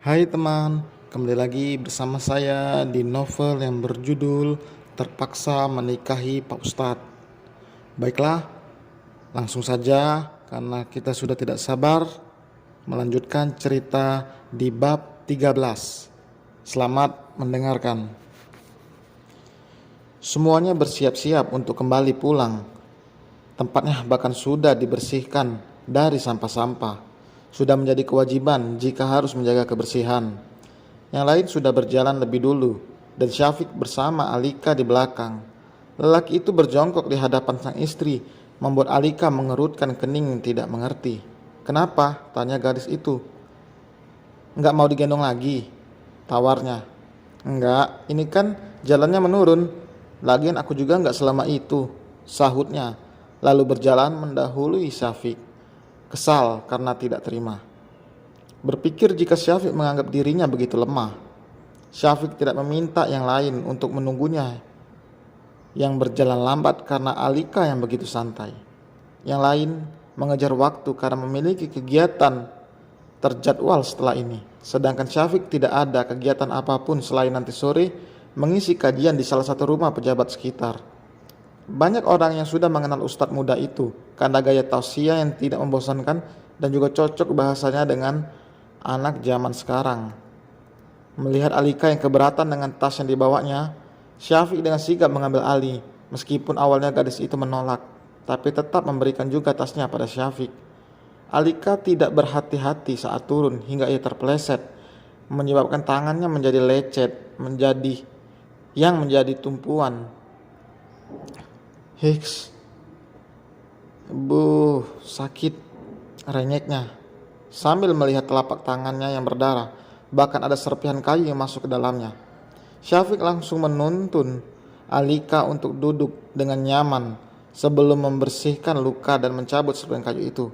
Hai teman, kembali lagi bersama saya di novel yang berjudul Terpaksa Menikahi Pak Ustadz. Baiklah, langsung saja karena kita sudah tidak sabar melanjutkan cerita di bab 13. Selamat mendengarkan. Semuanya bersiap-siap untuk kembali pulang. Tempatnya bahkan sudah dibersihkan dari sampah-sampah. Sudah menjadi kewajiban jika harus menjaga kebersihan. Yang lain sudah berjalan lebih dulu, dan Syafiq bersama Alika di belakang. Lelaki itu berjongkok di hadapan sang istri, membuat Alika mengerutkan kening tidak mengerti. "Kenapa?" tanya gadis itu. "Enggak mau digendong lagi?" tawarnya. "Enggak, ini kan jalannya menurun. Lagian aku juga enggak selama itu," sahutnya, lalu berjalan mendahului Syafiq. Kesal karena tidak terima. Berpikir jika Syafiq menganggap dirinya begitu lemah. Syafiq tidak meminta yang lain untuk menunggunya yang berjalan lambat karena Alika yang begitu santai. Yang lain mengejar waktu karena memiliki kegiatan terjadwal setelah ini. Sedangkan Syafiq tidak ada kegiatan apapun selain nanti sore mengisi kajian di salah satu rumah pejabat sekitar. Banyak orang yang sudah mengenal Ustadz muda itu karena gaya tausiah yang tidak membosankan dan juga cocok bahasanya dengan anak zaman sekarang. Melihat Alika yang keberatan dengan tas yang dibawanya, Syafiq dengan sigap mengambil alih. Meskipun awalnya gadis itu menolak, tapi tetap memberikan juga tasnya pada Syafiq. Alika tidak berhati-hati saat turun hingga ia terpeleset, menyebabkan tangannya menjadi lecet, menjadi tumpuan. "Hiks, sakit," renyeknya sambil melihat telapak tangannya yang berdarah, bahkan ada serpihan kayu yang masuk ke dalamnya. Syafiq langsung menuntun Alika untuk duduk dengan nyaman sebelum membersihkan luka dan mencabut serpihan kayu itu.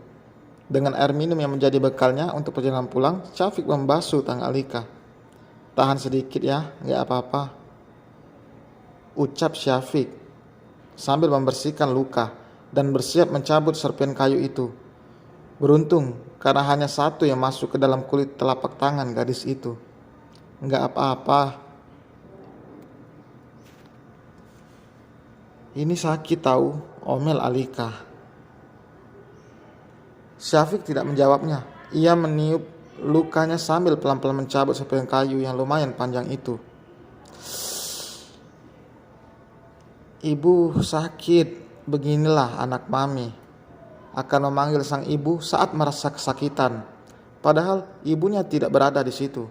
Dengan air minum yang menjadi bekalnya untuk perjalanan pulang, Syafiq membasuh tangan Alika. "Tahan sedikit ya, gak apa-apa," ucap Syafiq sambil membersihkan luka dan bersiap mencabut serpihan kayu itu. Beruntung karena hanya satu yang masuk ke dalam kulit telapak tangan gadis itu. "Enggak apa-apa. Ini sakit tahu," omel Alika. Syafiq tidak menjawabnya. Ia meniup lukanya sambil pelan-pelan mencabut serpihan kayu yang lumayan panjang itu. "Ibu sakit, beginilah anak mami," akan memanggil sang ibu saat merasa kesakitan. Padahal ibunya tidak berada di situ.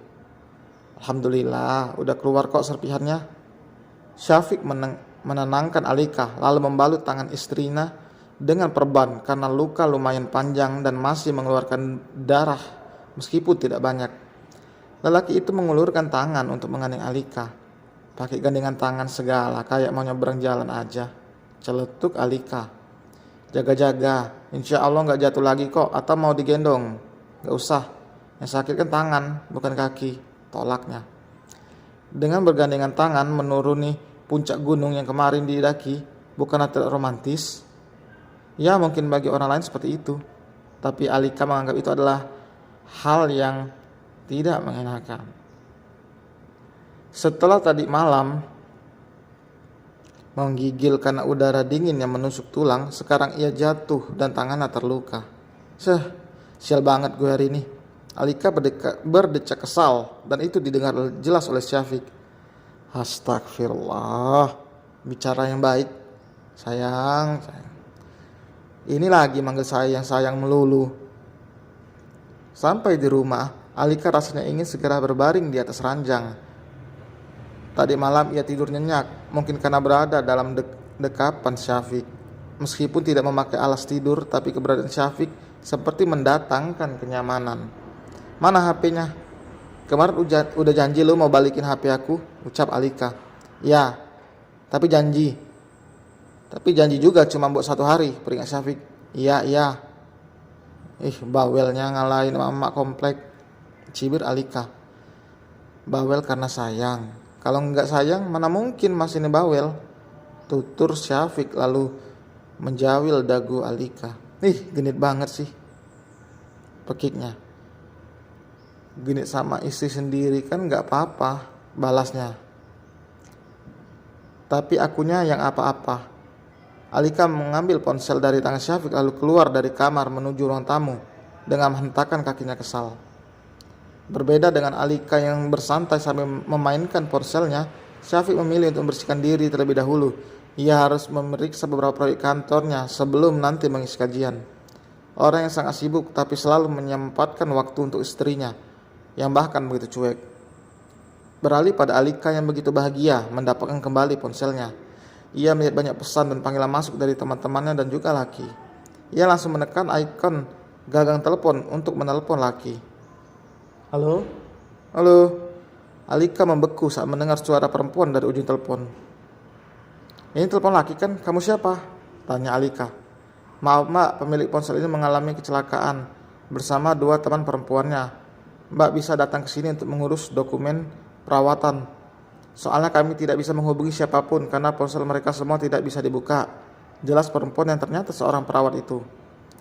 "Alhamdulillah, udah keluar kok serpihannya." Syafiq menenangkan Alika lalu membalut tangan istrinya dengan perban karena luka lumayan panjang dan masih mengeluarkan darah meskipun tidak banyak. Lelaki itu mengulurkan tangan untuk menggandeng Alika. "Pakai gandengan tangan segala kayak mau nyebrang jalan aja," celetuk Alika. "Jaga-jaga, insya Allah gak jatuh lagi kok. Atau mau digendong?" "Gak usah, yang sakit kan tangan bukan kaki," tolaknya. Dengan bergandengan tangan menuruni puncak gunung yang kemarin didaki, bukanlah tidak romantis? Ya mungkin bagi orang lain seperti itu, tapi Alika menganggap itu adalah hal yang tidak mengenakan. Setelah tadi malam menggigil karena udara dingin yang menusuk tulang, sekarang ia jatuh dan tangannya terluka. Sial banget gue hari ini." Alika berdecak kesal dan itu didengar jelas oleh Syafiq. "Astagfirullah, bicara yang baik. Sayang. Ini lagi manggil sayang melulu." Sampai di rumah, Alika rasanya ingin segera berbaring di atas ranjang. Tadi malam ia tidur nyenyak, mungkin karena berada dalam dekapan Syafiq. Meskipun tidak memakai alas tidur, tapi keberadaan Syafiq seperti mendatangkan kenyamanan. "Mana HP-nya? Kemarin udah janji lo mau balikin HP aku," ucap Alika. "Ya, tapi janji juga cuma buat 1 hari," peringat Syafiq. Iya. Bawelnya ngalahin mama komplek," cibir Alika. "Bawel karena sayang. Kalau nggak sayang mana mungkin mas ini bawel," tutur Syafiq lalu menjawil dagu Alika. "Genit banget sih," pekiknya. Gini sama istri sendiri kan nggak apa-apa, balasnya. Tapi akunya yang apa-apa. Alika mengambil ponsel dari tangan Syafiq lalu keluar dari kamar menuju ruang tamu dengan menghentakkan kakinya kesal. Berbeda dengan Alika yang bersantai sambil memainkan ponselnya, Syafiq memilih untuk membersihkan diri terlebih dahulu. Ia harus memeriksa beberapa proyek kantornya sebelum nanti mengisi kajian. Orang yang sangat sibuk tapi selalu menyempatkan waktu untuk istrinya, yang bahkan begitu cuek. Beralih pada Alika yang begitu bahagia mendapatkan kembali ponselnya. Ia melihat banyak pesan dan panggilan masuk dari teman-temannya dan juga laki. Ia langsung menekan ikon gagang telepon untuk menelpon laki. Halo? Halo? Alika membeku saat mendengar suara perempuan dari ujung telepon. Ini telepon laki kan? Kamu siapa? Tanya Alika. Maaf mbak, pemilik ponsel ini mengalami kecelakaan bersama 2 teman perempuannya. Mbak bisa datang ke sini untuk mengurus dokumen perawatan. Soalnya kami tidak bisa menghubungi siapapun karena ponsel mereka semua tidak bisa dibuka. Jelas perempuan yang ternyata seorang perawat itu.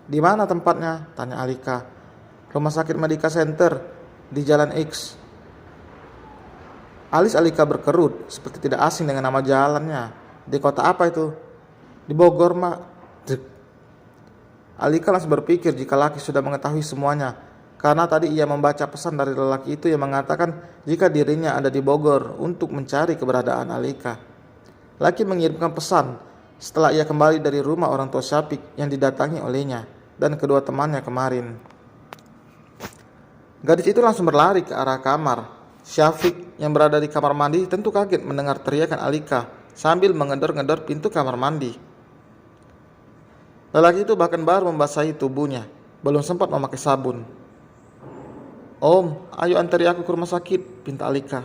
Di mana tempatnya? Tanya Alika. Rumah sakit Medica Center di Jalan X. Alis Alika berkerut seperti tidak asing dengan nama jalannya. Di kota apa itu? Di Bogor, Mak. Alika langsung berpikir jika laki sudah mengetahui semuanya. Karena tadi ia membaca pesan dari lelaki itu yang mengatakan jika dirinya ada di Bogor untuk mencari keberadaan Alika. Laki mengirimkan pesan setelah ia kembali dari rumah orang tua Syafiq yang didatangi olehnya dan kedua temannya kemarin. Gadis itu langsung berlari ke arah kamar. Syafiq yang berada di kamar mandi tentu kaget mendengar teriakan Alika sambil mengedor-ngedor pintu kamar mandi. Lelaki itu bahkan baru membasahi tubuhnya, belum sempat memakai sabun. Om, ayo antari aku ke rumah sakit, pinta Alika.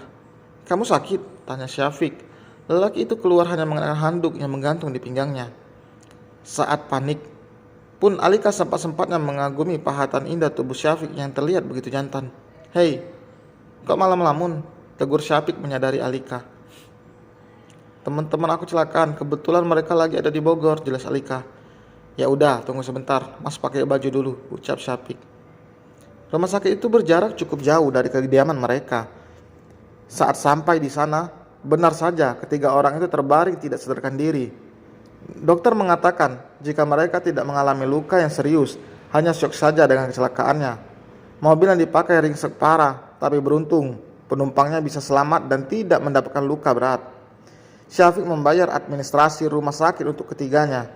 Kamu sakit? Tanya Syafiq. Lelaki itu keluar hanya mengenakan handuk yang menggantung di pinggangnya. Saat panik pun Alika sempat-sempatnya mengagumi pahatan indah tubuh Syafiq yang terlihat begitu jantan. Hei, kok malam melamun? Tegur Syafiq menyadari Alika. Teman-teman aku kecelakaan, kebetulan mereka lagi ada di Bogor, jelas Alika. Ya udah, tunggu sebentar, Mas pakai baju dulu, ucap Syafiq. Rumah sakit itu berjarak cukup jauh dari kediaman mereka. Saat sampai di sana, benar saja ketiga orang itu terbaring tidak sadarkan diri. Dokter mengatakan jika mereka tidak mengalami luka yang serius, hanya syok saja dengan kecelakaannya. Mobil yang dipakai ringsek parah, tapi beruntung penumpangnya bisa selamat dan tidak mendapatkan luka berat. Syafiq membayar administrasi rumah sakit untuk ketiganya.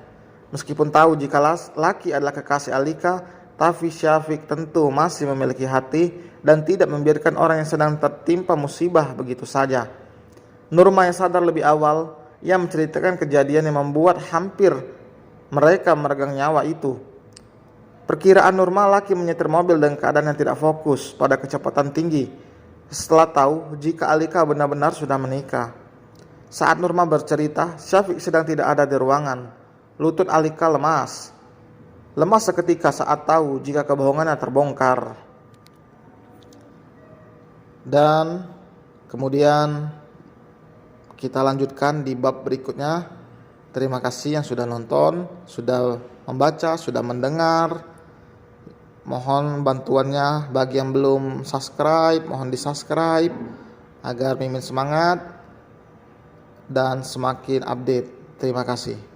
Meskipun tahu jika laki adalah kekasih Alika, tapi Syafiq tentu masih memiliki hati dan tidak membiarkan orang yang sedang tertimpa musibah begitu saja. Nurma yang sadar lebih awal, ia menceritakan kejadian yang membuat hampir mereka meregang nyawa itu. Perkiraan Nurma laki menyetir mobil dengan keadaan yang tidak fokus pada kecepatan tinggi setelah tahu jika Alika benar-benar sudah menikah. Saat Nurma bercerita, Syafiq sedang tidak ada di ruangan. Lutut Alika lemas. Lemas seketika saat tahu jika kebohongannya terbongkar. Dan kemudian kita lanjutkan di bab berikutnya. Terima kasih yang sudah nonton, sudah membaca, sudah mendengar. Mohon bantuannya bagi yang belum subscribe, mohon di subscribe agar Mimin semangat dan semakin update. Terima kasih.